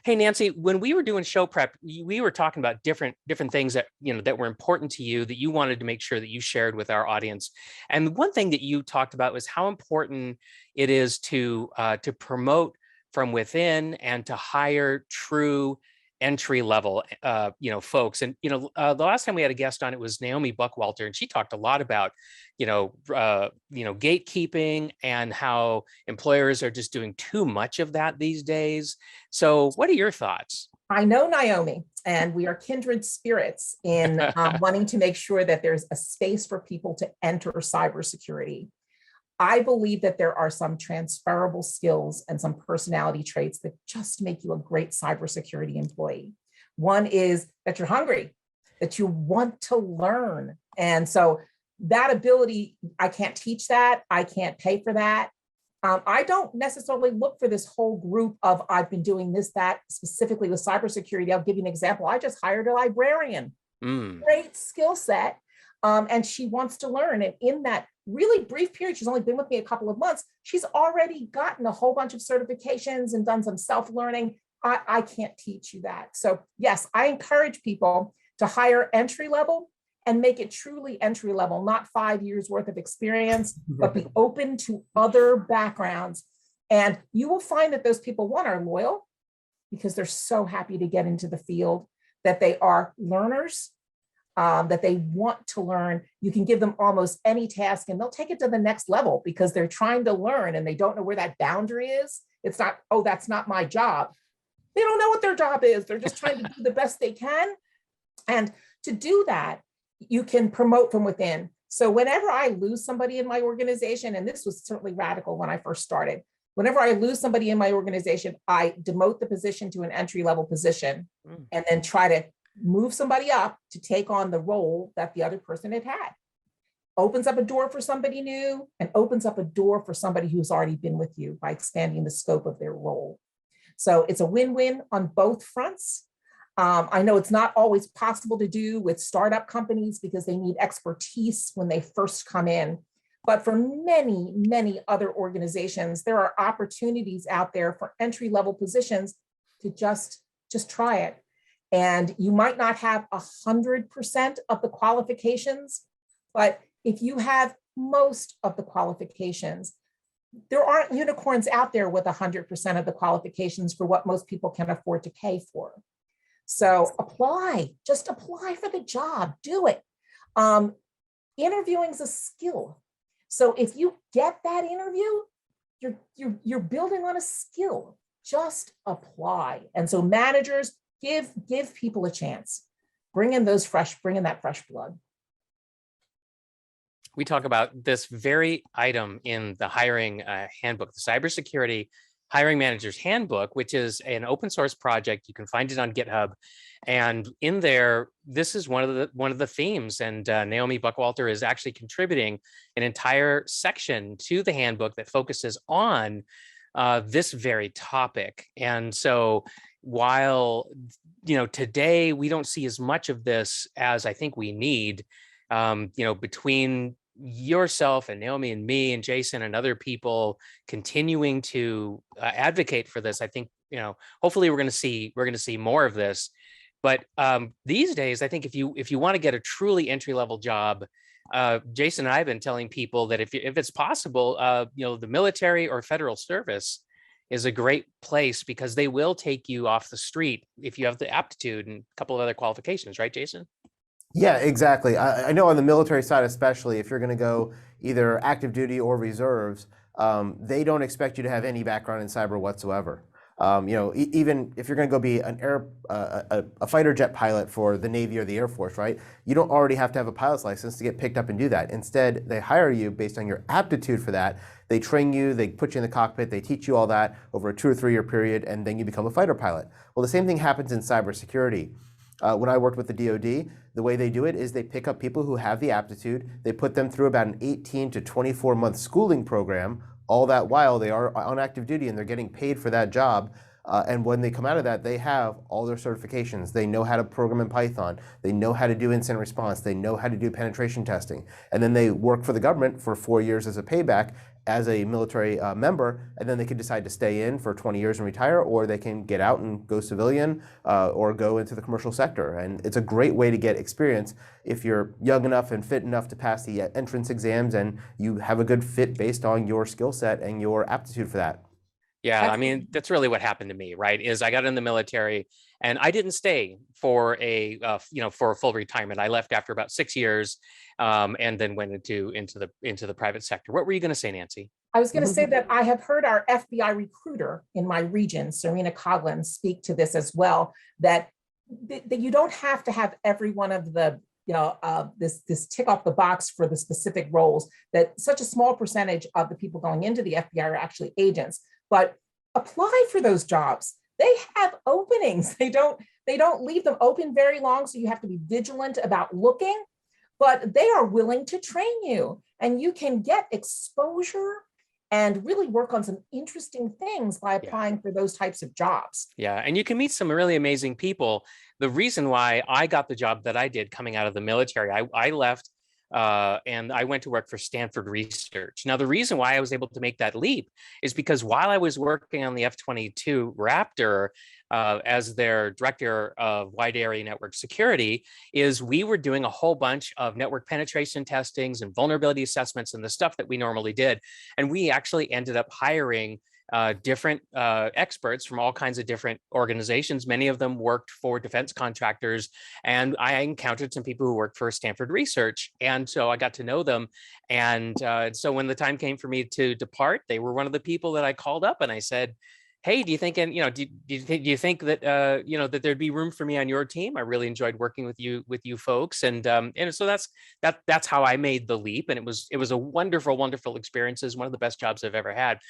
Hey, Nancy, when we were doing show prep, we were talking about different things that, that were important to you that you wanted to make sure that you shared with our audience. And one thing that you talked about was how important it is to promote from within and to hire true entry level folks. And the last time we had a guest on, it was Naomi Buckwalter, and she talked a lot about gatekeeping and how employers are just doing too much of that these days. So what are your thoughts? I know Naomi, and we are kindred spirits in wanting to make sure that there's a space for people to enter cybersecurity. I believe that there are some transferable skills and some personality traits that just make you a great cybersecurity employee. One is that you're hungry, that you want to learn. And so that ability, I can't teach that. I can't pay for that. I don't necessarily look for this whole group of I've been doing this, that specifically with cybersecurity. I'll give you an example. I just hired a librarian, great skill set. And she wants to learn. And in that really brief period, she's only been with me a couple of months, she's already gotten a whole bunch of certifications and done some self-learning. I can't teach you that. So yes, I encourage people to hire entry level and make it truly entry level, not 5 years worth of experience, but be open to other backgrounds. And you will find that those people, one, are loyal because they're so happy to get into the field, that they are learners, that they want to learn. You can give them almost any task and they'll take it to the next level because they're trying to learn and they don't know where that boundary is. It's not, oh, that's not my job. They don't know what their job is. They're just trying to do the best they can. And to do that, you can promote from within. So whenever I lose somebody in my organization, and this was certainly radical when I first started, whenever I lose somebody in my organization, I demote the position to an entry-level position and then try to move somebody up to take on the role that the other person had had. Opens up a door for somebody new and opens up a door for somebody who's already been with you by expanding the scope of their role. So it's a win-win on both fronts. I know it's not always possible to do with startup companies because they need expertise when they first come in. But for many, many other organizations, there are opportunities out there for entry-level positions to just try it. And you might not have 100% of the qualifications, but if you have most of the qualifications, there aren't unicorns out there with 100% of the qualifications for what most people can afford to pay for. So apply, just apply for the job, do it. Interviewing is a skill. So if you get that interview, you're building on a skill, just apply. And so managers, give people a chance, bring in that fresh blood. We talk about this very item in the hiring handbook, the Cybersecurity Hiring Manager's Handbook, which is an open source project. You can find it on GitHub, and in there, this is one of the themes. And Naomi Buckwalter is actually contributing an entire section to the handbook that focuses on this very topic. And so, while today we don't see as much of this as I think we need, between yourself and Naomi and me and Jason and other people continuing to advocate for this, I think hopefully we're going to see more of this. But these days, I think if you want to get a truly entry-level job, Jason and I have been telling people that if it's possible, the military or federal service is a great place because they will take you off the street if you have the aptitude and a couple of other qualifications, right, Jason? Yeah, exactly. I know on the military side, especially if you're going to go either active duty or reserves, they don't expect you to have any background in cyber whatsoever. Even if you're going to go be a fighter jet pilot for the Navy or the Air Force, right? You don't already have to have a pilot's license to get picked up and do that. Instead, they hire you based on your aptitude for that. They train you, they put you in the cockpit, they teach you all that over a 2 or 3 year period, and then you become a fighter pilot. Well, the same thing happens in cybersecurity. When I worked with the DoD, the way they do it is they pick up people who have the aptitude, they put them through about an 18 to 24 month schooling program. All that while they are on active duty and they're getting paid for that job. And when they come out of that, they have all their certifications. They know how to program in Python. They know how to do incident response. They know how to do penetration testing. And then they work for the government for 4 years as a payback as a military member, and then they could decide to stay in for 20 years and retire, or they can get out and go civilian or go into the commercial sector. And it's a great way to get experience if you're young enough and fit enough to pass the entrance exams and you have a good fit based on your skill set and your aptitude for that. Yeah, I mean, that's really what happened to me, right? Is I got in the military and I didn't stay for a, for a full retirement. I left after about 6 years, and then went into the private sector. What were you going to say, Nancy? I was going to say that I have heard our FBI recruiter in my region, Serena Coughlin, speak to this as well, that you don't have to have every one of the this tick off the box for the specific roles, that such a small percentage of the people going into the FBI are actually agents. But apply for those jobs. They have openings. They don't leave them open very long, so you have to be vigilant about looking, but they are willing to train you, and you can get exposure and really work on some interesting things by applying for those types of jobs. Yeah, and you can meet some really amazing people. The reason why I got the job that I did coming out of the military, I left and I went to work for Stanford Research. Now, the reason why I was able to make that leap is because while I was working on the F-22 Raptor as their director of wide area network security, is we were doing a whole bunch of network penetration testings and vulnerability assessments and the stuff that we normally did. And we actually ended up hiring different experts from all kinds of different organizations. Many of them worked for defense contractors, and I encountered some people who worked for Stanford Research, and so I got to know them. And so when the time came for me to depart, they were one of the people that I called up, and I said, "Hey, do you think, and do you think that that there'd be room for me on your team? I really enjoyed working with you folks." And so that's how I made the leap, and it was a wonderful experience. It was one of the best jobs I've ever had.